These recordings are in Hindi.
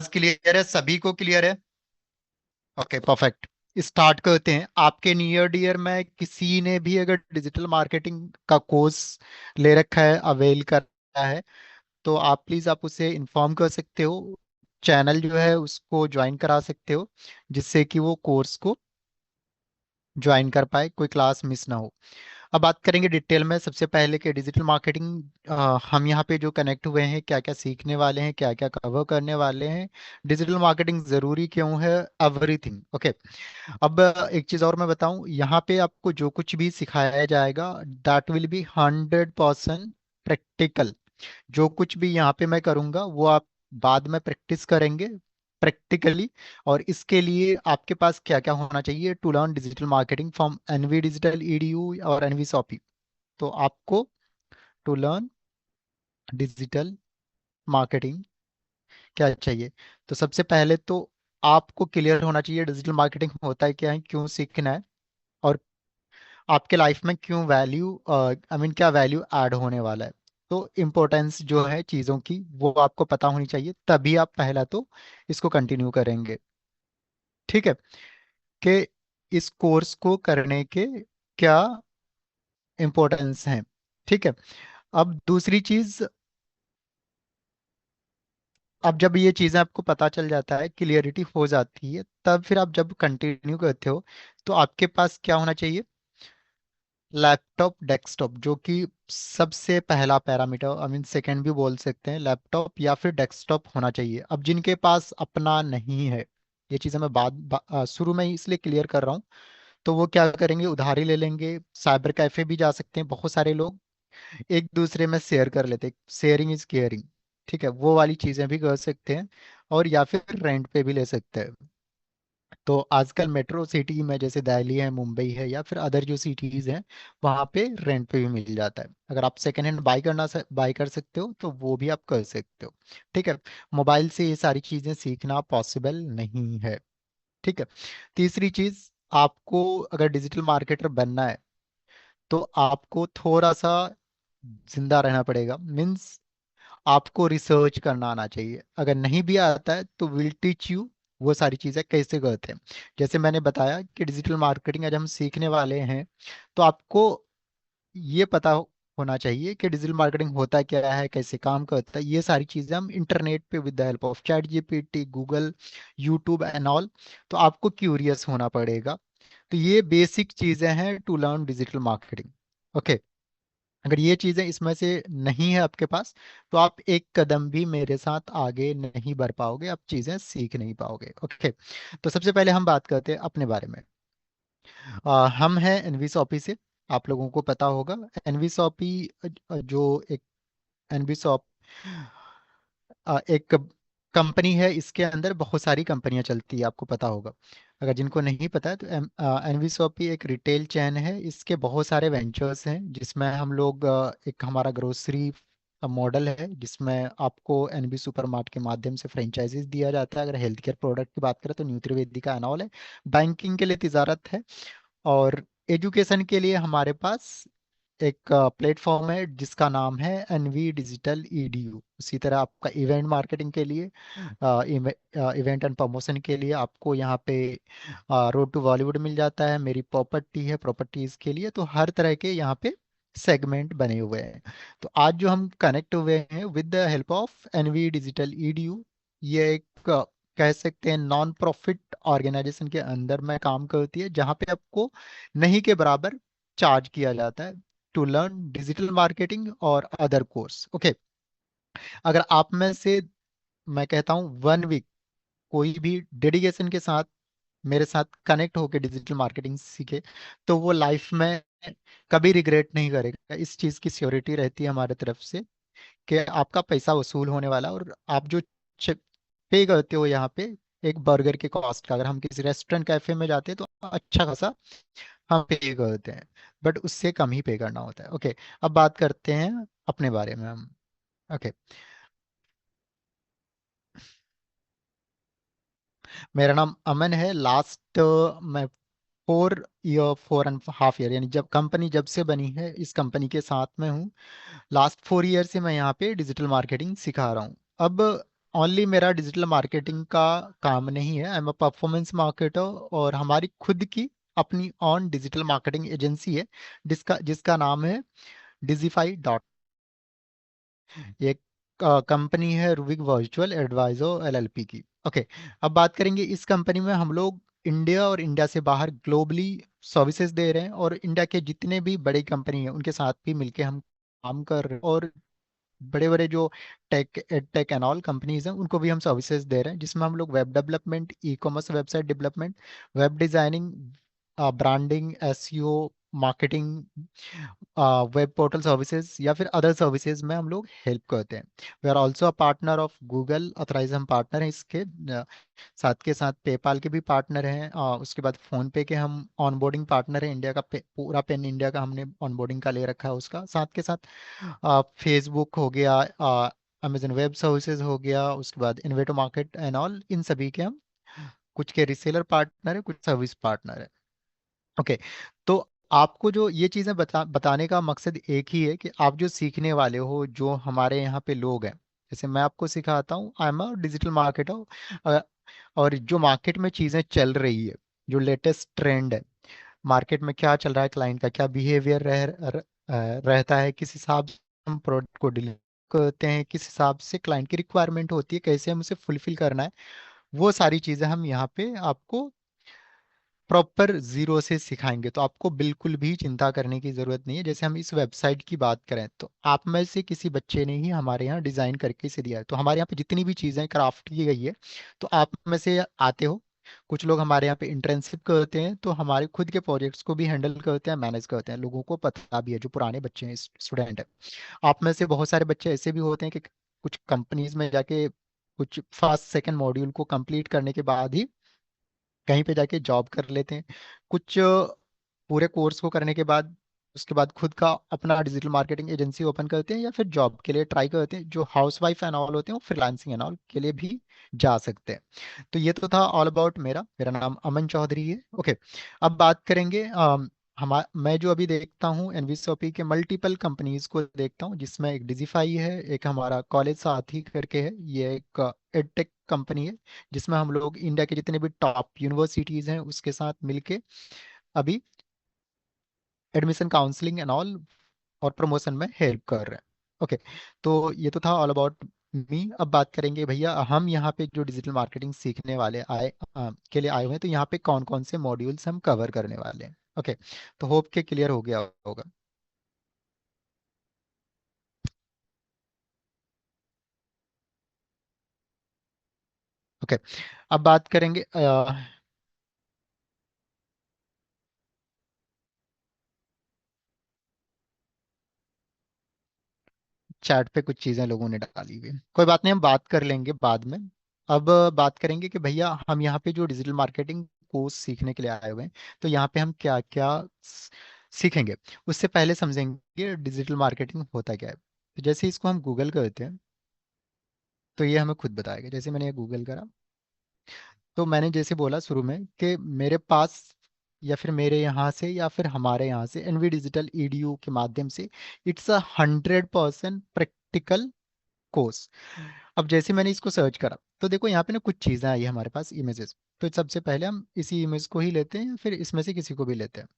क्लियर है? सभी को क्लियर है? Okay, perfect. स्टार्ट करते हैं। आपके नियर डियर में किसी ने भी अगर डिजिटल मार्केटिंग का कोर्स ले रखा है, अवेल कर रहा है, तो आप प्लीज आप उसे इन्फॉर्म कर सकते हो। चैनल जो है उसको ज्वाइन करा सकते हो, जिससे कि वो कोर्स को ज्वाइन कर पाए, कोई क्लास मिस ना हो। अब बात करेंगे डिटेल में। सबसे पहले कि डिजिटल मार्केटिंग, हम यहाँ पे जो कनेक्ट हुए हैं, क्या क्या सीखने वाले हैं, क्या क्या कवर करने वाले हैं, डिजिटल मार्केटिंग जरूरी क्यों है, एवरीथिंग। ओके। अब एक चीज और मैं बताऊं, यहाँ पे आपको जो कुछ भी सिखाया जाएगा दैट विल बी 100% प्रैक्टिकल। जो कुछ भी यहाँ पे मैं करूँगा वो आप बाद में प्रैक्टिस करेंगे प्रैक्टिकली। और इसके लिए आपके पास क्या क्या होना चाहिए to learn digital marketing from NV digital EDU और एनवी शॉपी। तो आपको टू लर्न डिजिटल मार्केटिंग क्या चाहिए? तो सबसे पहले तो आपको क्लियर होना चाहिए डिजिटल मार्केटिंग होता है क्या है, क्यों सीखना है, और आपके लाइफ में क्यों वैल्यू, आई मीन क्या वैल्यू ऐड होने वाला है। तो इम्पोर्टेंस जो है चीज़ों की वो आपको पता होनी चाहिए, तभी आप पहला तो इसको कंटिन्यू करेंगे। ठीक है? कि इस कोर्स को करने के क्या इम्पोर्टेंस हैं। ठीक है। अब दूसरी चीज, अब जब ये चीज़ें आपको पता चल जाता है, क्लियरिटी हो जाती है, तब फिर आप जब कंटिन्यू करते हो तो आपके पास क्या होना चाहिए? लैपटॉप, डेस्कटॉप, जो कि सबसे पहला पैरामीटर, आई मीन सेकंड भी बोल सकते हैं, लैपटॉप या फिर डेस्कटॉप होना चाहिए। अब जिनके पास अपना नहीं है, ये चीज़ें मैं शुरू में ही इसलिए क्लियर कर रहा हूँ, तो वो क्या करेंगे, उधारी ले लेंगे। साइबर कैफे भी जा सकते हैं, बहुत सारे लोग एक दूसरे में शेयर कर लेते हैं, शेयरिंग इज केयरिंग। ठीक है, वो वाली चीज़ें भी कर सकते हैं। और या फिर रेंट पे भी ले सकते हैं। तो आजकल मेट्रो सिटी में जैसे दिल्ली है, मुंबई है, या फिर अदर जो सिटीज हैं, वहाँ पे रेंट पे भी मिल जाता है। अगर आप सेकेंड हैंड बाई कर सकते हो तो वो भी आप कर सकते हो। ठीक है। मोबाइल से ये सारी चीज़ें सीखना पॉसिबल नहीं है। ठीक है। तीसरी चीज़, आपको अगर डिजिटल मार्केटर बनना है तो आपको थोड़ा सा जिंदा रहना पड़ेगा। मीन्स आपको रिसर्च करना आना चाहिए। अगर नहीं भी आता है तो विल टीच यू वो सारी चीज़ें कैसे करते हैं। जैसे मैंने बताया कि डिजिटल मार्केटिंग आज हम सीखने वाले हैं, तो आपको ये पता होना चाहिए कि डिजिटल मार्केटिंग होता क्या है, कैसे काम करता है। ये सारी चीज़ें हम इंटरनेट पे with the help of chat GPT, Google, YouTube and all, तो आपको क्यूरियस होना पड़ेगा। तो ये बेसिक चीज़ें हैं to learn digital marketing. Okay. अगर ये चीजें इसमें से नहीं है आपके पास, तो आप एक कदम भी मेरे साथ आगे नहीं बढ़ पाओगे, आप चीजें सीख नहीं पाओगे। ओके। तो सबसे पहले हम बात करते हैं अपने बारे में। हम हैं एनवी शॉपी से। आप लोगों को पता होगा एनवी शॉपी, जो एक एनवी शॉप एक कंपनी है, इसके अंदर बहुत सारी कंपनियां चलती है, आपको पता होगा। अगर जिनको नहीं पता है तो एनवी शॉपी एक रिटेल चैन है, इसके बहुत सारे वेंचर्स हैं, जिसमें हम लोग एक हमारा ग्रोसरी मॉडल है, जिसमें आपको एनबी सुपरमार्ट के माध्यम से फ्रेंचाइजीज दिया जाता है। अगर हेल्थ केयर प्रोडक्ट की बात करें तो न्यूट्रीवेदिका एनॉल है। बैंकिंग के लिए तिजारत है। और एजुकेशन के लिए हमारे पास एक प्लेटफॉर्म है जिसका नाम है एनवी डिजिटल ईडीयू। उसी तरह आपका इवेंट मार्केटिंग के लिए, इवेंट एंड प्रमोशन के लिए आपको यहाँ पे रोड टू बॉलीवुड मिल जाता है। मेरी प्रॉपर्टी है, प्रॉपर्टीज के लिए। तो हर तरह के यहाँ पे सेगमेंट बने हुए हैं। तो आज जो हम कनेक्ट हुए हैं with the help of NV digital EDU, ये एक कह सकते हैं नॉन प्रॉफिट ऑर्गेनाइजेशन के अंदर में काम करती है, जहाँ पे आपको नहीं के बराबर चार्ज किया जाता है टू लर्न डिजिटल मार्केटिंग और अदर कोर्स। ओके। अगर आप में से, मैं कहता हूँ 1 वीक कोई भी डेडिकेशन के साथ मेरे साथ कनेक्ट होकर डिजिटल मार्केटिंग सीखे, तो वो लाइफ में कभी रिग्रेट नहीं करेगा। इस चीज़ की श्योरिटी रहती है हमारे तरफ से कि आपका पैसा वसूल होने वाला है। और आप जो पे करते हो यहाँ पे एक बर्गर के कॉस्ट का, अगर हम किसी रेस्टोरेंट कैफे में जाते हैं तो अच्छा खासा हम पे करते हैं, बट उससे कम ही पे करना होता है। ओके। अब बात करते हैं अपने बारे में हम। ओके। मेरा नाम अमन है। लास्ट मैं 4 एंड हाफ ईयर, यानी जब कंपनी जब से बनी है इस कंपनी के साथ में हूँ। लास्ट 4 ईयर से मैं यहाँ पे डिजिटल मार्केटिंग सिखा रहा हूँ। अब ओनली मेरा डिजिटल मार्केटिंग का काम नहीं है। I am a performance marketer, और हमारी खुद की अपनी ऑन डिजिटल मार्केटिंग एजेंसी है, जिसका जिसका नाम है डिजिफाई डॉट। ये कंपनी है रूबिक वर्चुअल एडवाइजर एलएलपी की। ओके, अब बात करेंगे इस कंपनी में हम लोग इंडिया और इंडिया से बाहर ग्लोबली सर्विसेज दे रहे हैं, और इंडिया के जितने भी बड़ी कंपनी हैं उनके साथ भी मिलके हम काम कर रहे हैं, और बड़े बड़े जो tech tech and all companies हैं उनको भी हम सर्विसेज दे रहे हैं, जिसमें हम लोग web development, e commerce website development, web designing, branding, SEO, marketing, web portal services या फिर अदर सर्विसेज में हम लोग हेल्प करते हैं। We are also a partner of Google, authorised हम पार्टनर हैं इसके। साथ के साथ पेपाल के भी पार्टनर हैं, उसके बाद फोन पे के हम ऑनबोर्डिंग पार्टनर हैं। इंडिया का पूरा पेन इंडिया का हमने ऑनबोर्डिंग का ले रखा है उसका। साथ के साथ फेसबुक हो गया, अमेजन वेब सर्विसेज हो गया, उसके बाद इन्वेटो मार्केट एंड ऑल, इन सभी के हम कुछ के रिसेलर पार्टनर है, कुछ सर्विस पार्टनर है। ओके, तो आपको जो ये चीजें बताने का मकसद एक ही है कि आप जो सीखने वाले हो, जो हमारे यहाँ पे लोग हैं, जैसे मैं आपको सिखाता हूँ, I am a digital marketer, और जो मार्केट में चीजें चल रही है, जो लेटेस्ट ट्रेंड है, मार्केट में क्या चल रहा है, क्लाइंट का क्या बिहेवियर रहता है, किस हिसाब से हम प्रोडक्ट को डिलीवर करते हैं, किस हिसाब से क्लाइंट की रिक्वायरमेंट होती है, कैसे हम उसे फुलफिल करना है, वो सारी चीजें हम यहाँ पे आपको प्रॉपर जीरो से सिखाएंगे। तो आपको बिल्कुल भी चिंता करने की जरूरत नहीं है। जैसे हम इस वेबसाइट की बात करें, तो आप में से किसी बच्चे ने ही हमारे यहाँ डिजाइन करके इसे दिया है। तो हमारे यहाँ पे जितनी भी चीजें क्राफ्ट की गई है, तो आप में से आते हो, कुछ लोग हमारे यहाँ पे इंटर्नशिप करते हैं, तो हमारे खुद के प्रोजेक्ट्स को भी हैंडल करते हैं, मैनेज करते हैं। लोगों को पता भी है, जो पुराने बच्चे हैं, स्टूडेंट है। आप में से बहुत सारे बच्चे ऐसे भी होते हैं कि कुछ कंपनीज में जाके कुछ फर्स्ट सेकंड मॉड्यूल को कंप्लीट करने के बाद ही कहीं पे जाके जॉब कर लेते हैं। कुछ पूरे कोर्स को करने के बाद उसके बाद खुद का अपना डिजिटल मार्केटिंग एजेंसी ओपन करते हैं, या फिर जॉब के लिए ट्राई करते हैं। जो हाउस वाइफ एंड ऑल होते हैं वो फ्रीलांसिंग एंड ऑल के लिए भी जा सकते हैं। तो ये तो था ऑल अबाउट मेरा मेरा नाम अमन चौधरी है। ओके, अब बात करेंगे मैं जो अभी देखता हूँ एनवीसोपी के मल्टीपल कंपनीज को देखता हूँ, जिसमें एक डिजिफाई है, एक हमारा कॉलेज साथी करके है, ये एक एडटेक कंपनी है, जिसमें हम लोग इंडिया के जितने भी टॉप यूनिवर्सिटीज हैं उसके साथ मिलके अभी एडमिशन काउंसलिंग एंड ऑल और प्रमोशन में हेल्प कर रहे हैं। ओके, तो ये तो था ऑल अबाउट मी। अब बात करेंगे भैया, हम यहाँ पे जो डिजिटल मार्केटिंग सीखने वाले के लिए आए हुए हैं, तो यहाँ पे कौन कौन से मॉड्यूल्स हम कवर करने वाले हैं। ओके, तो होप के क्लियर हो गया होगा। ओके, अब बात करेंगे, चैट पे कुछ चीजें लोगों ने डाली हुई हैं। कोई बात नहीं, हम बात कर लेंगे बाद में। अब बात करेंगे कि भैया हम यहाँ पे जो डिजिटल मार्केटिंग कोर्स सीखने के लिए आए हुए हैं, तो यहाँ पे हम क्या क्या सीखेंगे। उससे पहले समझेंगे डिजिटल मार्केटिंग होता क्या है। तो जैसे इसको हम गूगल करते हैं, तो ये हमें खुद बताएगा। जैसे मैंने ये गूगल करा, तो मैंने जैसे बोला शुरू में कि मेरे पास या फिर मेरे यहाँ से या फिर हमारे यहाँ से एनवी डिजिटल ईडीयू के माध्यम से इट्स अ 100% प्रैक्टिकल कोर्स। अब जैसे मैंने इसको सर्च करा, तो देखो यहाँ पे ना कुछ चीज़ें आई हमारे पास, इमेजेस। तो सबसे पहले हम इसी इमेज को ही लेते हैं, या फिर इसमें से किसी को भी लेते हैं।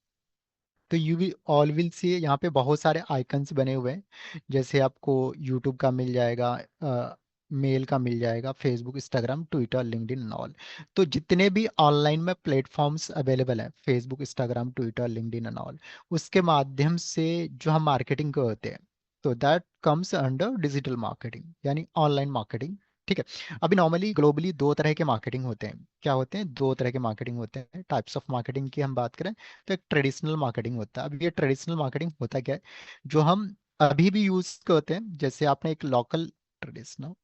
तो you we all will see यहाँ पे बहुत सारे आइकन्स बने हुए हैं। जैसे आपको यूट्यूब का मिल जाएगा, मेल का मिल जाएगा, Facebook, Instagram, Twitter, LinkedIn all. तो जितने भी ऑनलाइन में प्लेटफॉर्म्स अवेलेबल हैं, Facebook, Instagram, Twitter, LinkedIn and all, उसके माध्यम से जो हम मार्केटिंग करते हैं, तो that comes under digital marketing, यानी ऑनलाइन मार्केटिंग। ठीक है। अभी नॉर्मली ग्लोबली दो तरह के मार्केटिंग होते हैं। क्या होते हैं? दो तरह के मार्केटिंग होते हैं। टाइप्स ऑफ मार्केटिंग की हम बात करें, तो एक ट्रेडिशनल मार्केटिंग होता है। अब ये ट्रेडिशनल मार्केटिंग होता क्या है, जो हम अभी भी यूज करते हैं। जैसे आपने एक लोकल ट्रेडिशनल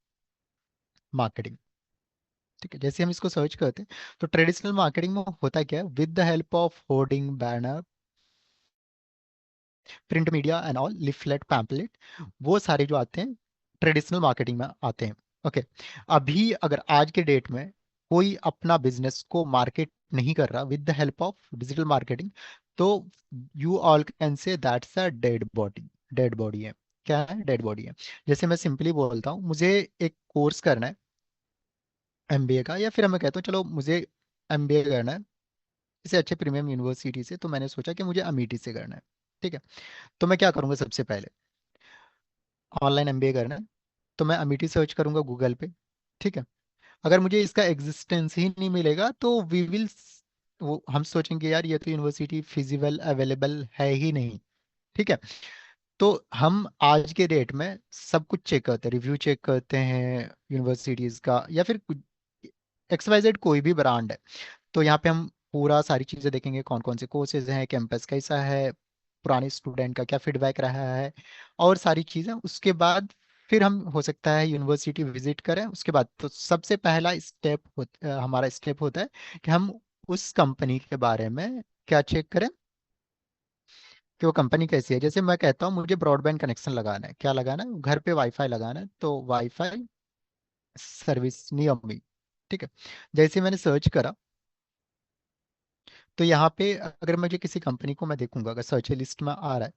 मार्केटिंग, ठीक है, जैसे हम इसको सर्च करते हैं, तो ट्रेडिशनल मार्केटिंग में होता क्या है, with the help of hoarding, banner, print media and all, leaflet, pamphlet, वो सारे जो आते हैं ट्रेडिशनल मार्केटिंग में आते हैं। ओके, अभी अगर आज के डेट में कोई अपना बिजनेस को मार्केट नहीं कर रहा with the help of digital marketing, तो you all can say that's a dead body. Dead body है। क्या है? डेड बॉडी है। जैसे मैं सिंपली बोलता हूँ, मुझे एक कोर्स करना है, एमबीए का, या फिर मैं कहता हूँ चलो मुझे एमबीए करना है किसी अच्छे प्रीमियम यूनिवर्सिटी से, तो मैंने सोचा कि मुझे अमेठी से करना है। ठीक है। तो मैं क्या करूँगा, सबसे पहले ऑनलाइन एमबीए करना है तो मैं अमेठी सर्च करूंगा गूगल पे। ठीक है। अगर मुझे इसका एग्जिस्टेंस ही नहीं मिलेगा तो वी विल, वो हम सोचेंगे यार ये तो यूनिवर्सिटी फिजिबल अवेलेबल है ही नहीं। ठीक है। तो हम आज के डेट में सब कुछ चेक करते हैं, रिव्यू चेक करते हैं यूनिवर्सिटीज का, या फिर XYZ कोई भी ब्रांड है, तो यहाँ पे हम पूरा सारी चीज़ें देखेंगे, कौन कौन से कोर्सेज हैं, कैंपस कैसा है, पुराने स्टूडेंट का क्या फीडबैक रहा है, और सारी चीज़ें। उसके बाद फिर हम हो सकता है यूनिवर्सिटी विजिट करें। उसके बाद तो सबसे पहला स्टेप हमारा स्टेप होता है कि हम उस कंपनी के बारे में क्या चेक करें, कि वो कंपनी कैसी है। जैसे मैं कहता हूँ मुझे ब्रॉडबैंड कनेक्शन लगाना है, क्या लगाना है, घर पे वाईफाई लगाना है, तो वाईफाई सर्विस नियर मी। ठीक है। जैसे मैंने सर्च करा, तो यहाँ पे अगर मुझे किसी कंपनी को मैं देखूंगा, अगर सर्च लिस्ट में आ रहा है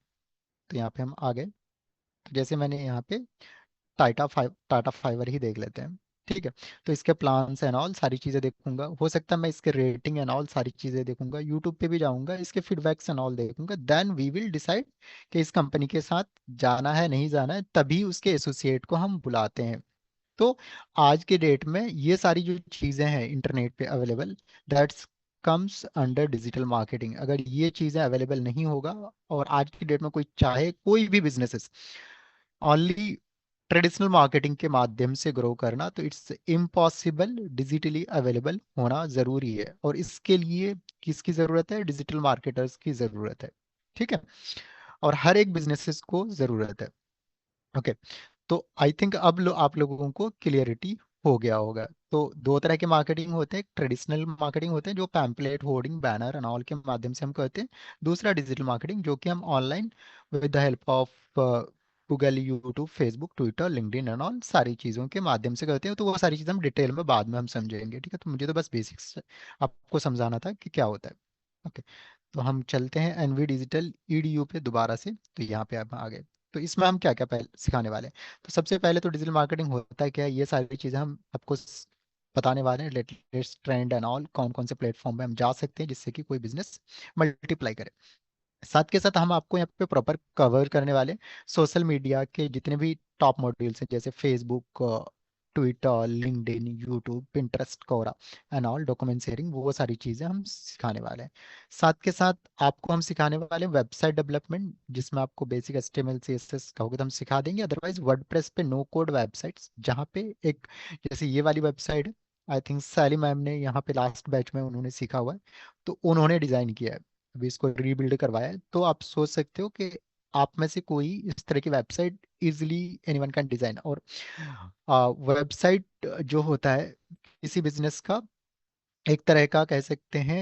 तो यहाँ पे हम आ गए। तो जैसे मैंने यहाँ पे टाटा फाइबर ही देख लेते हैं। ठीक है। तो इसके प्लान्स एंड ऑल सारी चीज़ें देखूंगा, हो सकता है मैं इसके रेटिंग एंड ऑल सारी चीज़ें देखूंगा, यूट्यूब पे भी जाऊंगा, इसके फीडबैक्स एंड ऑल देखूंगा, देन वी विल डिसाइड कि इस कंपनी के साथ जाना है नहीं जाना है, तभी उसके एसोसिएट को हम बुलाते हैं। तो आज के डेट में ये सारी जो चीज़ें हैं इंटरनेट पे available, that's comes under digital marketing. अगर ये चीज़ें अवेलेबल नहीं होगा, और आज की डेट में कोई चाहे कोई भी बिजनेसेस ओनली ट्रेडिशनल मार्केटिंग के माध्यम से ग्रो करना, तो इट्स इम्पॉसिबल। डिजिटली अवेलेबल होना ज़रूरी है, और इसके लिए किसकी ज़रूरत है, डिजिटल मार्केटर्स की ज़रूरत है। ठीक है। और हर एक बिजनेसेस को ज़रूरत है। ओके। तो आई थिंक अब आप लोगों को क्लियरिटी हो गया होगा। तो दो तरह के मार्केटिंग होते हैं, ट्रेडिशनल मार्केटिंग होते हैं जो pamphlet, hoarding, banner and all के माध्यम से हम करते हैं। दूसरा डिजिटल मार्केटिंग जो कि हम online with the help of Google, YouTube, Facebook, Twitter, LinkedIn and all सारी चीज़ों के माध्यम से करते हैं। तो वो सारी चीज़ें हम डिटेल में बाद में हम समझेंगे। ठीक है। तो मुझे तो बस बेसिक्स आपको समझाना था कि क्या होता है। ओके। तो हम चलते हैं एनवी डिजिटल ईडीयू पे दोबारा से। तो यहाँ पे आप आ गए। तो इसमें हम क्या क्या पहले सिखाने वाले हैं। तो सबसे पहले तो डिजिटल मार्केटिंग होता है क्या है, ये सारी चीज़ें हम आपको बताने वाले हैं, लेटेस्ट ट्रेंड एंड ऑल, कौन कौन से प्लेटफॉर्म पे हम जा सकते हैं जिससे कि कोई बिजनेस मल्टीप्लाई करे। साथ के साथ हम आपको यहाँ पे प्रॉपर कवर करने वाले सोशल मीडिया के जितने भी टॉप मॉड्यूल्स हैं, जैसे Facebook, Twitter, LinkedIn, YouTube, Pinterest, Quora and all, document sharing, वो सारी चीज़ें हम सिखाने वाले हैं। साथ के साथ आपको हम सिखाने वाले हैं वेबसाइट डेवलपमेंट, जिसमें आपको बेसिक HTML CSS कहोगे तो हम सिखा देंगे। अदरवाइज वर्डप्रेस पे नो कोड वेबसाइट्स, जहाँ पे एक जैसे ये वाली वेबसाइट है, आई थिंक सैली मैम ने यहाँ पे लास्ट बैच में उन्होंने सीखा हुआ है, तो उन्होंने डिजाइन किया है, अभी इसको रीबिल्ड करवाया है। तो आप सोच सकते हो कि आप में से कोई इस तरह की website easily anyone can design. और वेबसाइट जो होता है किसी बिजनेस का, एक तरह का कह सकते हैं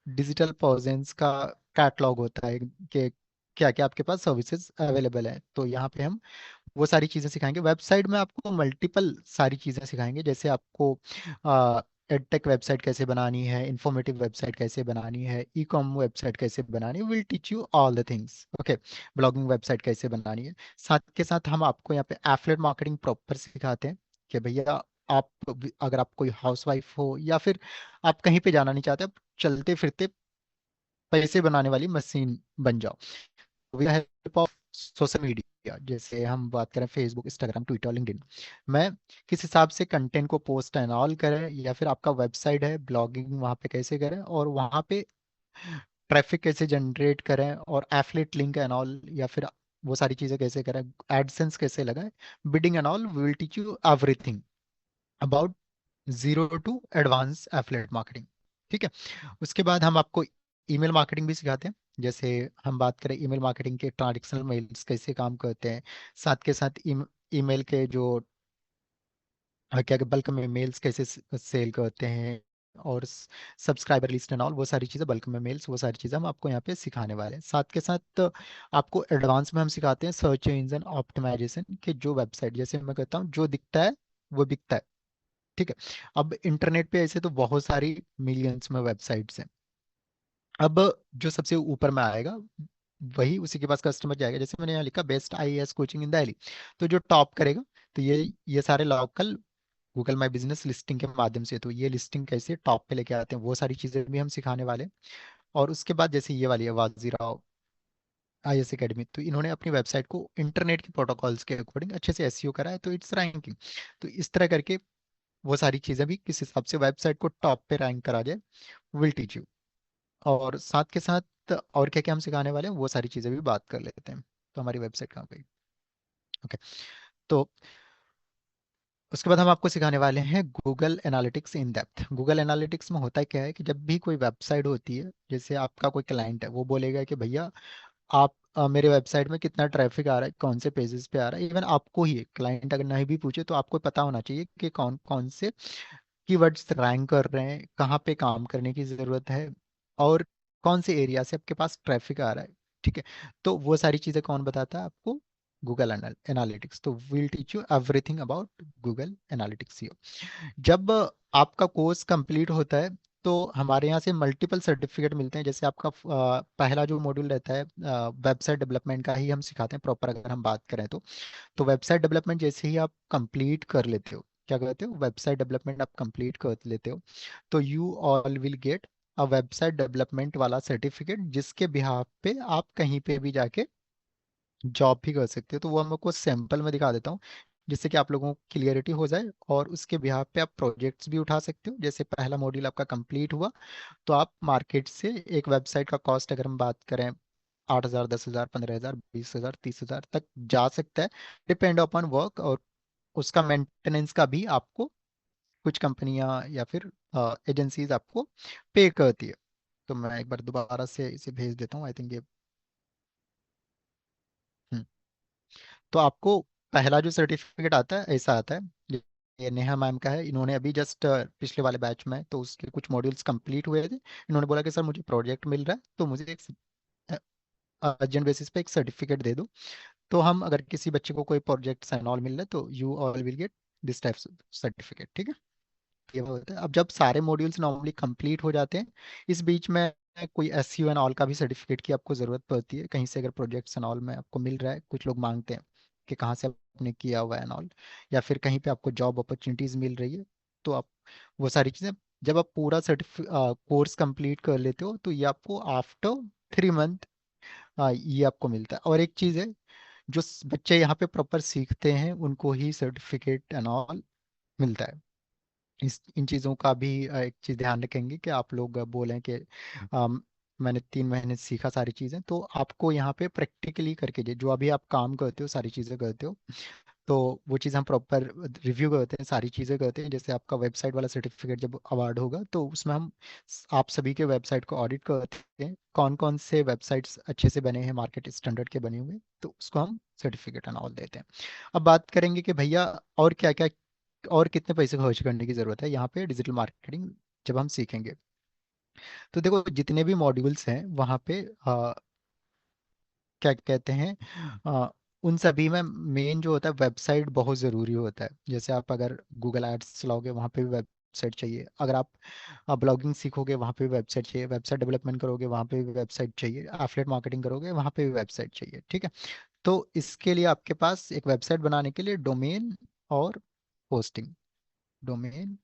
डिजिटल प्रेजेंस का कैटलॉग होता है कि क्या क्या आपके पास सर्विसेज अवेलेबल है। तो यहाँ पे हम वो सारी चीज़ें सिखाएंगे। वेबसाइट में आपको मल्टीपल सारी चीज़ें सिखाएंगे, जैसे आपको एडटेक वेबसाइट कैसे बनानी है, इंफॉर्मेटिव वेबसाइट कैसे बनानी है, ई कॉम वेबसाइट कैसे बनानी है, will teach you all the things. Okay. Blogging website कैसे बनानी है। साथ के साथ हम आपको यहाँ पे एफिलिएट मार्केटिंग प्रॉपर सिखाते हैं, कि भैया आप अगर आप कोई हाउस वाइफ हो, या फिर आप कहीं पे जाना नहीं चाहते, आप चलते फिरते पैसे बनाने वाली मशीन बन जाओ with help of social media. जैसे हम बात करें फेसबुक, इंस्टाग्राम, ट्विटर, लिंक्डइन में किस हिसाब से कंटेंट को पोस्ट एंड ऑल करें, या फिर आपका वेबसाइट है, ब्लॉगिंग वहाँ पे कैसे करें, और वहाँ पे ट्रैफिक कैसे जनरेट करें, और एफलेट लिंक एंड ऑल, या फिर वो सारी चीज़ें कैसे करें, एडसेंस कैसे लगाएं, bidding and all, we will teach you everything about zero to advance affiliate marketing. ठीक है। उसके बाद हम आपको ईमेल मार्केटिंग भी सिखाते हैं। जैसे हम बात करें ईमेल मार्केटिंग के, ट्रांजेक्शनल मेल्स कैसे काम करते हैं, साथ के साथ ईमेल के जो क्या बल्क में मेल्स कैसे सेल करते हैं, और सब्सक्राइबर लिस्ट एंड ऑल, वो सारी चीज़ें, बल्क में मेल्स, वो सारी चीज़ें हम आपको यहाँ पे सिखाने वाले हैं। साथ के साथ आपको एडवांस में हम सिखाते हैं सर्च इंजन ऑप्टिमाइजेशन के, जो वेबसाइट जैसे मैं कहता हूँ जो दिखता है वो बिकता है। ठीक है। अब इंटरनेट पे ऐसे तो बहुत सारी मिलियंस में वेबसाइट्स हैं। अब जो सबसे ऊपर में आएगा वही उसी के पास कस्टमर जाएगा। जैसे मैंने यहाँ लिखा बेस्ट IAS कोचिंग इन दिल्ली, तो जो टॉप करेगा, तो ये सारे local Google my business listing के माध्यम से। तो ये लिस्टिंग कैसे टॉप पे लेके आते हैं वो सारी चीज़ें भी हम सिखाने वाले हैं। और उसके बाद जैसे ये वाली है वाजीराव IS एकेडमी, तो इन्होंने अपनी वेबसाइट को इंटरनेट के प्रोटोकॉल्स के अकॉर्डिंग अच्छे से SEO करा है, तो इट्स रैंकिंग। तो इस तरह करके वो सारी चीज़ें भी किस हिसाब से वेबसाइट को टॉप पे रैंक करा जाए, विल टीच यू। और साथ के साथ और क्या क्या हम सिखाने वाले हैं वो सारी चीज़ें भी बात कर लेते हैं। तो हमारी वेबसाइट कहाँ गई? ओके। तो उसके बाद हम आपको सिखाने वाले हैं Google analytics in depth. Google analytics में होता क्या है कि जब भी कोई वेबसाइट होती है, जैसे आपका कोई क्लाइंट है, वो बोलेगा कि भैया आप मेरे वेबसाइट में कितना ट्रैफिक आ रहा है, कौन से पेजेस पे आ रहा है। इवन आपको ही क्लाइंट अगर नहीं भी पूछे तो आपको पता होना चाहिए कि कौन कौन से कीवर्ड्स रैंक कर रहे हैं, कहाँ पे काम करने की ज़रूरत है, और कौन से एरिया से आपके पास ट्रैफिक आ रहा है। ठीक है। तो वो सारी चीज़ें कौन बताता है आपको? Google analytics. तो will teach you everything about Google analytics. जब आपका कोर्स कंप्लीट होता है तो हमारे यहाँ से मल्टीपल सर्टिफिकेट मिलते हैं। जैसे आपका पहला जो मॉड्यूल रहता है वेबसाइट डेवलपमेंट का ही हम सिखाते हैं प्रॉपर, अगर हम बात करें तो वेबसाइट डेवलपमेंट जैसे ही आप कंप्लीट कर लेते हो, क्या कहते हो, वेबसाइट डेवलपमेंट आप कंप्लीट कर लेते हो, तो you all will get a website development वाला सर्टिफिकेट, जिसके बिहाफ पे आप कहीं पे भी जाके जॉब भी कर सकते हो। तो वो हम आपको सैंपल में दिखा देता हूँ, जिससे कि आप लोगों को क्लियरिटी हो जाए, और उसके बिहाफ पे आप प्रोजेक्ट्स भी उठा सकते हो। जैसे पहला मॉड्यूल आपका कंप्लीट हुआ, तो आप मार्केट से एक वेबसाइट का कॉस्ट अगर हम बात करें 8,000, 10,000, 15,000, 20,000, 30,000 तक जा सकता है, डिपेंड अपॉन वर्क। और उसका मेंटेनेंस का भी आपको कुछ कंपनियां या फिर एजेंसीज आपको पे करती है। तो मैं एक बार दोबारा से इसे भेज देता हूँ, आई थिंक ये। हम्म, तो आपको पहला जो सर्टिफिकेट आता है ऐसा आता है। ये नेहा मैम का है, इन्होंने अभी जस्ट पिछले वाले बैच में तो उसके कुछ मॉड्यूल्स कंप्लीट हुए थे। इन्होंने बोला कि सर मुझे प्रोजेक्ट मिल रहा है, तो मुझे एक अर्जेंट बेसिस पे एक सर्टिफिकेट दे दो। तो हम अगर किसी बच्चे को कोई प्रोजेक्ट एंड ऑल मिल रहा है तो you all will get this type certificate. ठीक है। ये होता है। अब जब सारे मॉड्यूल्स नॉर्मली कंप्लीट हो जाते हैं, इस बीच में कोई SEO एंड ऑल का भी सर्टिफिकेट की आपको ज़रूरत पड़ती है। कहीं से अगर प्रोजेक्ट्स एंड ऑल में आपको मिल रहा है, कुछ लोग मांगते हैं कि कहाँ से आपने किया हुआ है एंड ऑल, या फिर कहीं पे आपको जॉब अपॉर्चुनिटीज़ मिल रही है, तो आप वो सारी चीज़ें, जब आप पूरा कोर्स कंप्लीट कर लेते हो तो ये आपको आफ्टर 3 मंथ ये आपको मिलता है। और एक चीज़ है, जो बच्चे यहाँ पे प्रॉपर सीखते हैं उनको ही सर्टिफिकेट एंड ऑल मिलता है। इस इन चीज़ों का भी एक चीज़ ध्यान रखेंगे कि आप लोग बोलें कि अम, मैंने 3 महीने सीखा सारी चीज़ें, तो आपको यहाँ पे प्रैक्टिकली करके जो अभी आप काम करते हो, सारी चीज़ें करते हो, तो वो चीज़ हम प्रॉपर रिव्यू करते हैं, सारी चीज़ें करते हैं। जैसे आपका वेबसाइट वाला सर्टिफिकेट जब अवार्ड होगा तो उसमें हम आप सभी के वेबसाइट को ऑडिट करते हैं, कौन कौन से वेबसाइट्स अच्छे से बने हैं, मार्केट स्टैंडर्ड के बने हुए, तो उसको हम सर्टिफिकेट एंड ऑल देते हैं। अब बात करेंगे कि भैया और क्या क्या और कितने पैसे खर्च करने की ज़रूरत है यहाँ पे डिजिटल मार्केटिंग जब हम सीखेंगे। तो देखो जितने भी मॉड्यूल्स हैं वहाँ पे क्या कहते हैं, अ, उन सभी में मेन जो होता है वेबसाइट बहुत ज़रूरी होता है। जैसे आप अगर गूगल एड्स चलाओगे वहाँ पे भी वेबसाइट चाहिए, अगर आप ब्लॉगिंग सीखोगे वहाँ पे भी वेबसाइट चाहिए, वेबसाइट डेवलपमेंट करोगे वहाँ पे भी वेबसाइट चाहिए, एफिलिएट मार्केटिंग करोगे वहाँ पे भी वेबसाइट चाहिए। ठीक है। तो इसके लिए आपके पास एक वेबसाइट बनाने के लिए डोमेन और होस्टिंग, डोमेन,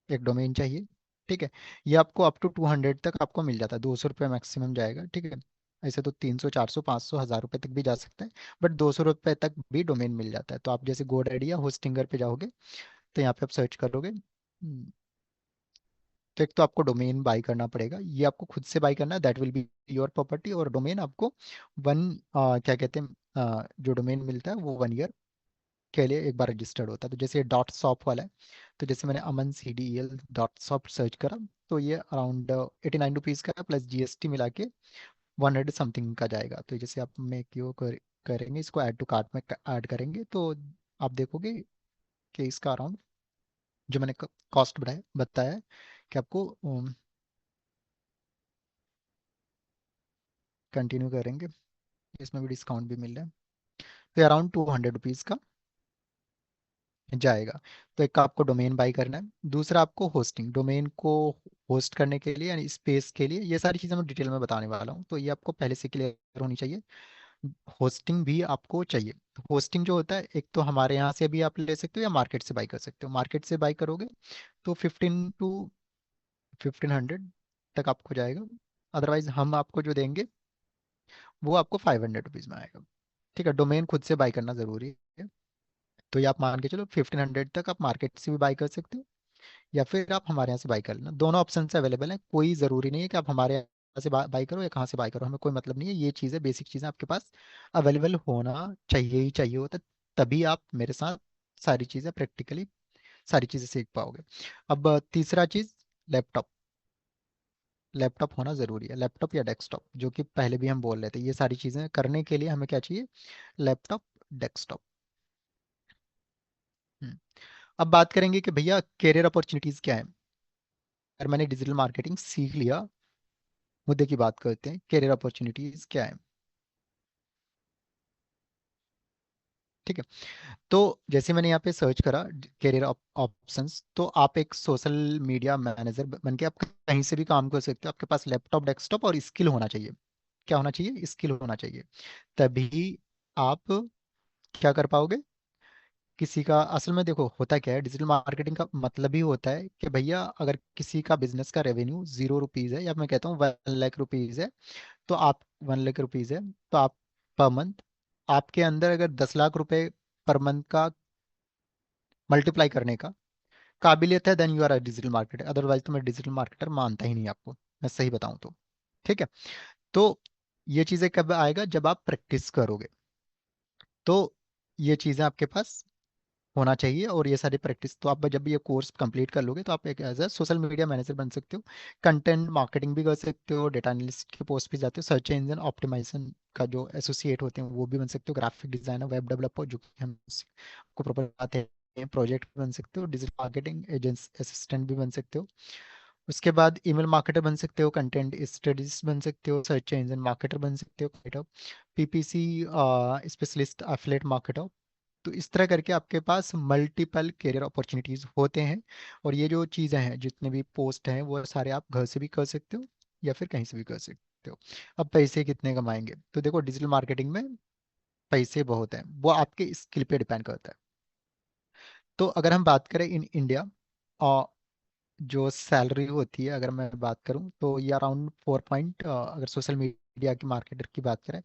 एक डोमेन चाहिए। ठीक है। ये आपको अप टू 200 तक आपको मिल जाता है, 200 रुपये मैक्सिमम जाएगा। ठीक है। ऐसे तो 300, 400, 500, 1,000 रुपये तक भी जा सकता है, बट 200 रुपये तक भी डोमेन मिल जाता है। तो आप जैसे गोडैडी या होस्टिंगर पे जाओगे तो यहाँ पे आप सर्च करोगे, तो एक तो आपको डोमेन बाई करना पड़ेगा, ये आपको खुद से बाई करना है, that will be your property. और डोमेन आपको क्या कहते हैं, जो डोमेन मिलता है वो 1 ईयर के लिए एक बार रजिस्टर्ड होता है। तो जैसे डॉट शॉप वाला है, तो जैसे मैंने अमन CDEL.shop सर्च करा, तो ये अराउंड 89 रुपीज़ का प्लस GST मिला के 100 समथिंग का जाएगा। तो जैसे आप में क्यों करेंगे इसको ऐड टू कार्ट में ऐड करेंगे, तो आप देखोगे कि इसका अराउंड जो मैंने कॉस्ट बताया बताया है कि आपको कंटिन्यू करेंगे, इसमें भी डिस्काउंट भी मिल रहा है, तो अराउंड 200 रुपीज़ का जाएगा। तो एक आपको डोमेन बाई करना है, दूसरा आपको होस्टिंग, डोमेन को होस्ट करने के लिए यानी स्पेस के लिए, ये सारी चीज़ें मैं डिटेल में बताने वाला हूँ, तो ये आपको पहले से क्लियर होनी चाहिए। होस्टिंग भी आपको चाहिए। तो होस्टिंग जो होता है, एक तो हमारे यहाँ से भी आप ले सकते हो या मार्केट से बाई कर सकते हो। मार्केट से बाई करोगे तो 15 to 1500 तक आपको जाएगा। अदरवाइज हम आपको जो देंगे वो आपको 500 रुपीज में आएगा। ठीक है, डोमेन खुद से बाई करना जरूरी है। तो ये आप मान के चलो 1500 तक आप मार्केट से भी बाई कर सकते हो या फिर आप हमारे यहाँ से बाई कर लेना। दोनों ऑप्शन से अवेलेबल है, कोई ज़रूरी नहीं है कि आप हमारे यहाँ से बाई करो या कहाँ से बाई करो, हमें कोई मतलब नहीं है। ये चीज़ें, बेसिक चीज़ें आपके पास अवेलेबल होना चाहिए ही चाहिए होता, तभी आप मेरे साथ सारी चीज़ें प्रैक्टिकली सारी चीज़ें सीख पाओगे। अब तीसरा चीज़, लैपटॉप। लैपटॉप होना ज़रूरी है, लैपटॉप या डेस्कटॉप, जो कि पहले भी हम बोल रहे थे। ये सारी चीज़ें करने के लिए हमें क्या चाहिए? Laptop, desktop. हम्म। अब बात करेंगे कि भैया कैरियर अपॉर्चुनिटीज़ क्या है। अगर मैंने डिजिटल मार्केटिंग सीख लिया, मुद्दे की बात करते हैं, कैरियर अपॉर्चुनिटीज क्या है। ठीक है, तो जैसे मैंने यहाँ पे सर्च करा कैरियर ऑप्शंस, तो आप एक सोशल मीडिया मैनेजर बन के आप कहीं से भी काम कर सकते हो। आपके पास लैपटॉप, डेस्कटॉप और स्किल होना चाहिए। क्या होना चाहिए? स्किल होना चाहिए। तभी आप क्या कर पाओगे? किसी का, असल में देखो होता क्या है, डिजिटल मार्केटिंग का मतलब ही होता है कि भैया अगर किसी का बिजनेस का रेवेन्यू 0 रुपीज़ है, या मैं कहता हूँ 1 लाख रुपीज़ है, तो आप 1 लाख रुपीज़ है, तो आप पर मंथ, आपके अंदर अगर 10 लाख रुपए पर मंथ का मल्टीप्लाई करने का काबिलियत है, then you are a digital marketer. Otherwise तो मैं डिजिटल मार्केटर मानता ही नहीं आपको, मैं सही बताऊं तो। ठीक है, तो ये चीज़ें कब आएगा? जब आप प्रैक्टिस करोगे। तो ये चीज़ें आपके पास होना चाहिए, और ये सारी प्रैक्टिस तो आप जब ये कोर्स कंप्लीट कर लोगे तो आप एक as a social media manager बन सकते हो। कंटेंट मार्केटिंग भी कर सकते हो, डेटा एनालिस्ट के पोस्ट पे जाते हो, सर्च इंजन ऑप्टिमाइजेशन का जो एसोसिएट होते हैं वो भी बन सकते हो, ग्राफिक डिजाइनर, वेब डेवलपर जो कि हम को प्रॉपर आते हैं, प्रोजेक्ट बन सकते हो, डिजिटल मार्केटिंग एजेंट असिस्टेंट भी बन सकते हो। उसके बाद ईमेल मार्केटर बन सकते हो, कंटेंट स्टडीज बन सकते हो, सर्च इंजन मार्केटर बन सकते हो, पीपीसी स्पेशलिस्ट, एफिलिएट मार्केटर। तो इस तरह करके आपके पास मल्टीपल करियर अपॉर्चुनिटीज होते हैं। और ये जो चीज़ें हैं, जितने भी पोस्ट हैं, वो सारे आप घर से भी कर सकते हो या फिर कहीं से भी कर सकते हो। अब पैसे कितने कमाएंगे? तो देखो, डिजिटल मार्केटिंग में पैसे बहुत हैं, वो आपके स्किल पे डिपेंड करता है। तो अगर हम बात करें इन इंडिया, जो सैलरी होती है, अगर मैं बात करूं तो ये अराउंड 4 पॉइंट, अगर सोशल मीडिया की मार्केटर की बात करें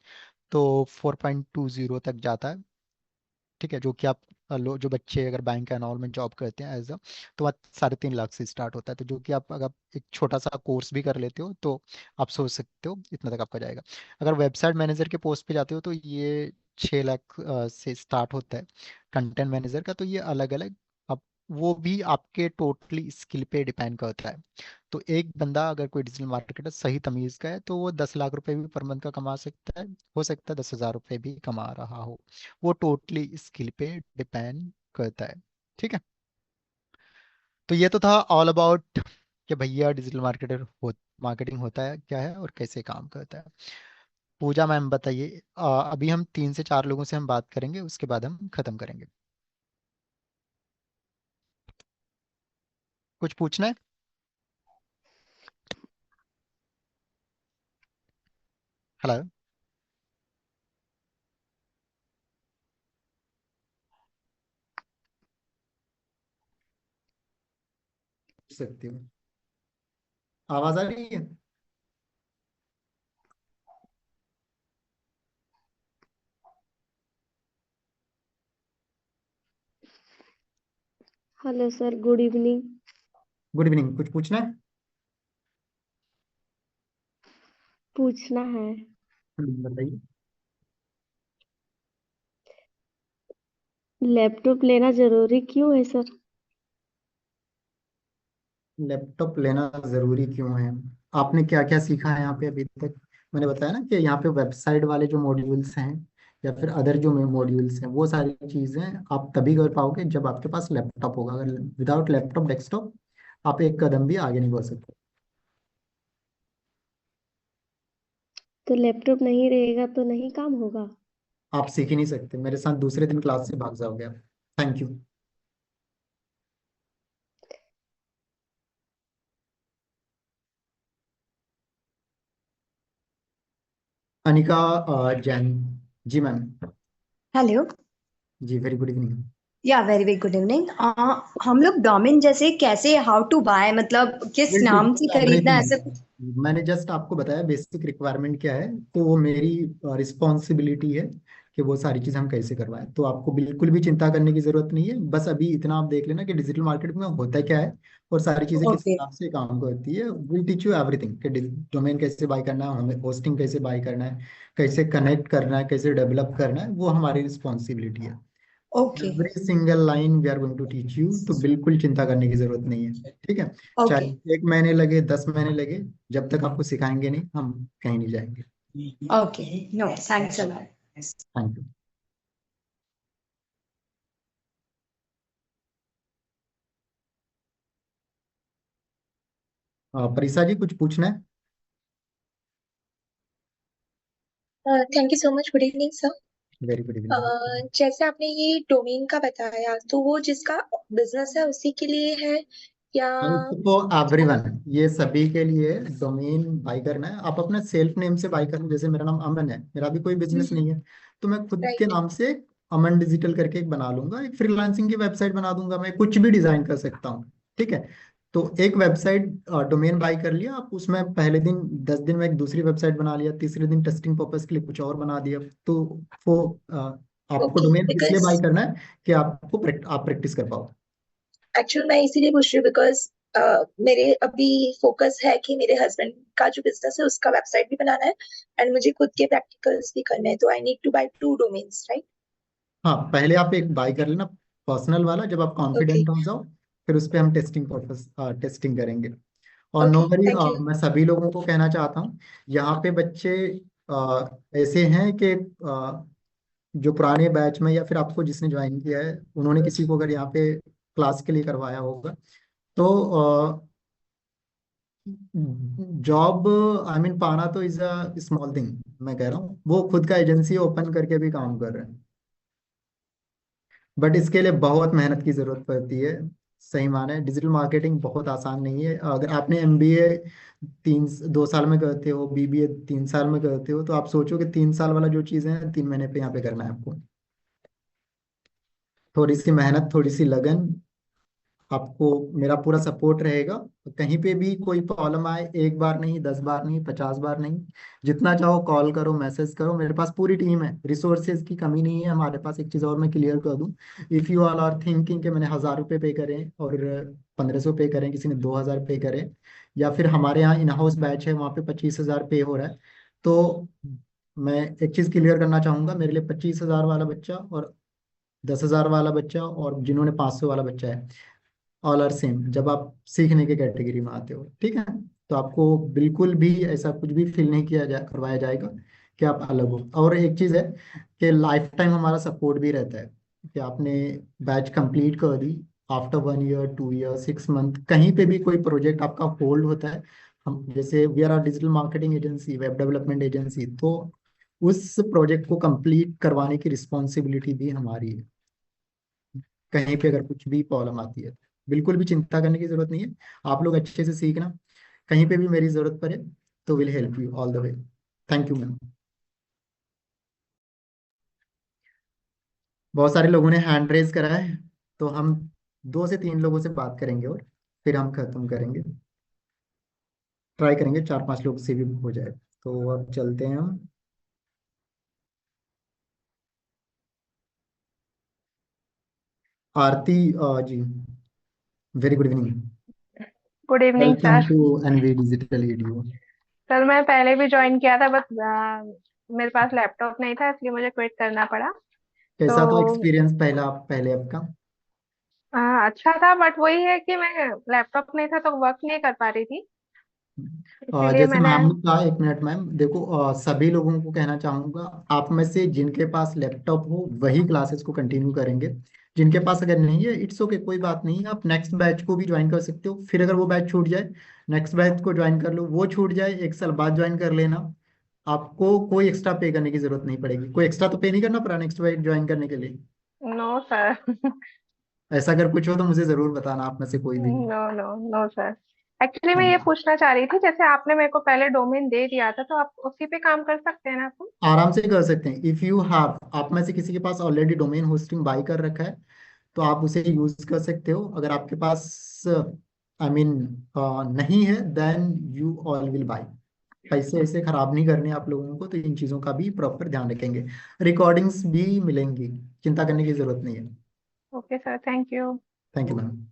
तो 4.20 तक जाता है। ठीक है, जो कि आप जो बच्चे अगर बैंक एनरोल में जॉब करते हैं एज अ, तो वह 3.5 लाख से स्टार्ट होता है। तो जो कि आप अगर एक छोटा सा कोर्स भी कर लेते हो तो आप सोच सकते हो इतना तक आपका जाएगा। अगर वेबसाइट मैनेजर के पोस्ट पे जाते हो तो ये 6 लाख से स्टार्ट होता है। कंटेंट मैनेजर का तो ये अलग अलग, अब वो भी आपके टोटली स्किल पे डिपेंड करता है। तो एक बंदा अगर कोई डिजिटल मार्केटर सही तमीज का है तो वो 10 लाख रुपए भी पर मंथ का कमा सकता है, हो सकता है 10,000 रुपए भी कमा रहा हो। वो टोटली स्किल पे डिपेंड करता है। ठीक है, तो ये तो था ऑल अबाउट कि भैया डिजिटल मार्केटर हो, मार्केटिंग होता है क्या है और कैसे काम करता है। पूजा मैम बताइए, अभी हम 3 से 4 लोगों से हम बात करेंगे, उसके बाद हम खत्म करेंगे। कुछ पूछना है? हेलो? पूछ सकती हूँ। आवाज आ रही है? Hello sir, good evening. Good evening, कुछ पूछना है? पूछना है, बताइए। लैपटॉप लेना जरूरी क्यों है सर? लैपटॉप लेना जरूरी क्यों है? आपने क्या क्या सीखा है यहाँ पे अभी तक? मैंने बताया ना कि यहाँ पे वेबसाइट वाले जो मॉड्यूल्स हैं या फिर अदर जो मॉड्यूल्स हैं, वो सारी चीजें आप तभी कर पाओगे जब आपके पास लैपटॉप होगा। अगर विदाउट लैपटॉप, डेस्कटॉप, आप एक कदम भी आगे नहीं बढ़ सकते। तो लैपटॉप नहीं रहेगा तो नहीं काम होगा? आप सीख ही नहीं सकते, मेरे साथ दूसरे दिन क्लास से भाग जाओगे आप। Thank you. अनिका जैन। जी मैम। हेलो। जी very good evening. Yeah very very good evening. हम लोग डोमेन जैसे कैसे, हाउ टू बाय, मतलब किस विल टीच नाम से यू खरीदना, एवरीथिंग। ऐसा कुछ? मैंने जस्ट आपको बताया बेसिक रिक्वायरमेंट क्या है, तो वो मेरी रिस्पॉन्सिबिलिटी है कि वो सारी चीज़ हम कैसे करवाएं। तो आपको बिल्कुल भी चिंता करने की जरूरत नहीं है, बस अभी इतना आप देख लेना कि डिजिटल मार्केटिंग में होता क्या है और सारी चीज़ें किस ओके। हिसाब से काम करती है। विल टीच यू एवरीथिंग कि डोमेन कैसे बाय करना है, हमें होस्टिंग कैसे बाय करना है, कैसे कनेक्ट करना है, कैसे डेवलप करना है, वो हमारी रिस्पॉन्सिबिलिटी है। Okay. Every single line we are going to teach you, तो बिल्कुल चिंता करने की जरूरत नहीं है। ठीक है, ओके। चाहे 1 महीने लगे 10 महीने लगे, जब तक आपको सिखाएंगे नहीं हम कहीं नहीं जाएंगे। Okay. No, thanks a lot. Thank you. Parisa ji कुछ पूछना है? Thank you so much. Good evening sir. Very good evening. जैसे आपने ये डोमेन का बताया, तो वो जिसका बिजनेस है उसी के लिए है या? फॉर एवरीवन, ये सभी के लिए डोमेन बाई करना है। आप अपना सेल्फ नेम से बाई करना, जैसे मेरा नाम अमन है, मेरा भी कोई बिजनेस नहीं है, तो मैं खुद के राइट। नाम से अमन डिजिटल करके एक बना लूंगा, एक फ्रीलांसिंग की वेबसाइट बना दूंगा, मैं कुछ भी डिजाइन कर सकता हूँ। ठीक है, तो एक वेबसाइट डोमेन बाई कर लिया आप, उसमें पहले दिन 10 दिन में एक दूसरी वेबसाइट बना लिया, तीसरे दिन टेस्टिंग पर्पज के लिए कुछ और बना दिया। तो वो आपको ओके, डोमेन इसलिए बिकॉज बाई करना है कि आप प्रैक्टिस कर पाओ। एक्चुअली मैं इसीलिए पूछ रही हूँ बिकॉज मेरे अभी फोकस है कि मेरे हस्बैंड का जो बिजनेस है उसका वेबसाइट भी बनाना है, एंड मुझे खुद के प्रैक्टिकल्स भी करने हैं, तो I need to buy two domains, right? हाँ, पहले आप एक बाय कर लेना पर्सनल वाला, जब आप ओके। कॉन्फिडेंट हो जाओ फिर उस पे हम टेस्टिंग पर्पस टेस्टिंग करेंगे। और no okay, worry, thank you. मैं सभी लोगों को कहना चाहता हूँ, यहाँ पे बच्चे ऐसे हैं कि जो पुराने बैच में या फिर आपको जिसने ज्वाइन किया है उन्होंने किसी को अगर यहाँ पे क्लास के लिए करवाया होगा, तो जॉब आई मीन पाना तो इज अ स्मॉल थिंग। मैं कह रहा हूँ वो खुद का एजेंसी ओपन करके भी काम कर रहे हैं, बट इसके लिए बहुत मेहनत की जरूरत पड़ती है। सही माने डिजिटल मार्केटिंग बहुत आसान नहीं है। अगर आपने एमबीए 2 साल में करते हो, बीबीए 3 साल में करते हो, तो आप सोचो कि 3 साल वाला जो चीज़ें हैं 3 महीने पे यहाँ पे करना है आपको। थोड़ी सी मेहनत, थोड़ी सी लगन, आपको मेरा पूरा सपोर्ट रहेगा। कहीं पे भी कोई प्रॉब्लम आए, एक बार नहीं, 10 बार नहीं, 50 बार नहीं, जितना चाहो कॉल करो, मैसेज करो, मेरे पास पूरी टीम है, रिसोर्सेज की कमी नहीं है हमारे पास। एक चीज़ और मैं क्लियर कर दूं, if you all are thinking कि मैंने 1,000 रुपये पे करें और 1,500 पे करें, किसी ने 2,000 पे करें, या फिर हमारे यहाँ इन हाउस बैच है वहाँ पे 25,000 पे हो रहा है, तो मैं एक चीज़ क्लियर करना चाहूंगा, मेरे लिए 25,000 वाला बच्चा और 10,000 वाला बच्चा और जिन्होंने 500 वाला बच्चा है, ऑल आर सेम जब आप सीखने के कैटेगरी में आते हो। ठीक है, तो आपको बिल्कुल भी ऐसा कुछ भी फील नहीं करवाया जाएगा कि आप अलग हो। और एक चीज़ है कि लाइफ टाइम हमारा सपोर्ट भी रहता है, कि आपने बैच कंप्लीट कर दी, आफ्टर 1 ईयर, 2 ईयर, 6 मंथ, कहीं पे भी कोई प्रोजेक्ट आपका होल्ड होता है, हम जैसे we are our digital marketing agency, web development agency, तो उस प्रोजेक्ट को कंप्लीट करवाने की रिस्पॉन्सिबिलिटी भी हमारी है। कहीं पे अगर कुछ भी प्रॉब्लम आती है, बिल्कुल भी चिंता करने की जरूरत नहीं है। आप लोग अच्छे से सीखना, कहीं पे भी मेरी जरूरत पड़े तो will help you all the way. Thank you ma'am. बहुत सारे लोगों ने हैंड रेज करा है, तो हम 2 से 3 लोगों से बात करेंगे और फिर हम खत्म करेंगे। ट्राई करेंगे 4-5 लोग से भी हो जाए। तो अब चलते हैं हम। Aarti ji, very good evening. Good evening welcome sir. To NV digital ADO. Sir मैं पहले भी ज्वाइन किया था, बट मेरे पास लैपटॉप नहीं था, इसलिए मुझे क्विट करना पड़ा। तो कैसा था एक्सपीरियंस पहला, पहले आपका? अच्छा था, बट वही है कि मैं लैपटॉप नहीं था तो वर्क नहीं कर पा रही थी, इसीलिए जैसे मैंने। मैम ने कहा, 1 मिनट मैम, देखो सभी लोगों को कहना चाहूंगा, आप में से जिनके पास लैपटॉप हो वही क्लासेस को कंटिन्यू करेंगे, जिनके पास अगर नहीं है इट्स ओके, कोई बात नहीं, आप नेक्स्ट बैच को भी ज्वाइन कर सकते हो। फिर अगर वो बैच छूट जाए, नेक्स्ट बैच को ज्वाइन कर लो, वो छूट जाए 1 साल बाद ज्वाइन कर लेना। आपको कोई एक्स्ट्रा पे करने की जरूरत नहीं पड़ेगी, कोई एक्स्ट्रा तो पे नहीं करना पड़ा नेक्स्ट बैच ज्वाइन करने के लिए। No sir. ऐसा अगर कुछ हो तो मुझे जरूर बताना, आप में से कोई भी। No no no sir. Actually मैं ये पूछना चाह रही थी, जैसे आपने मेरे को पहले डोमेन दे दिया था तो आप उसी पे काम कर सकते हैं ना अपन? आराम से कर सकते हैं। इफ यू हैव, आप में से किसी के पास ऑलरेडी डोमेन होस्टिंग बाई कर रखा है तो आप उसे यूज कर सकते हो। अगर आपके पास आई मीन नहीं है, then you all will buy. पैसे ऐसे खराब नहीं करने आप लोगों को, तो इन चीज़ों का भी प्रॉपर ध्यान रखेंगे। रिकॉर्डिंग्स भी मिलेंगी, चिंता करने की जरूरत नहीं है। Okay sir, thank you. Thank you ma'am.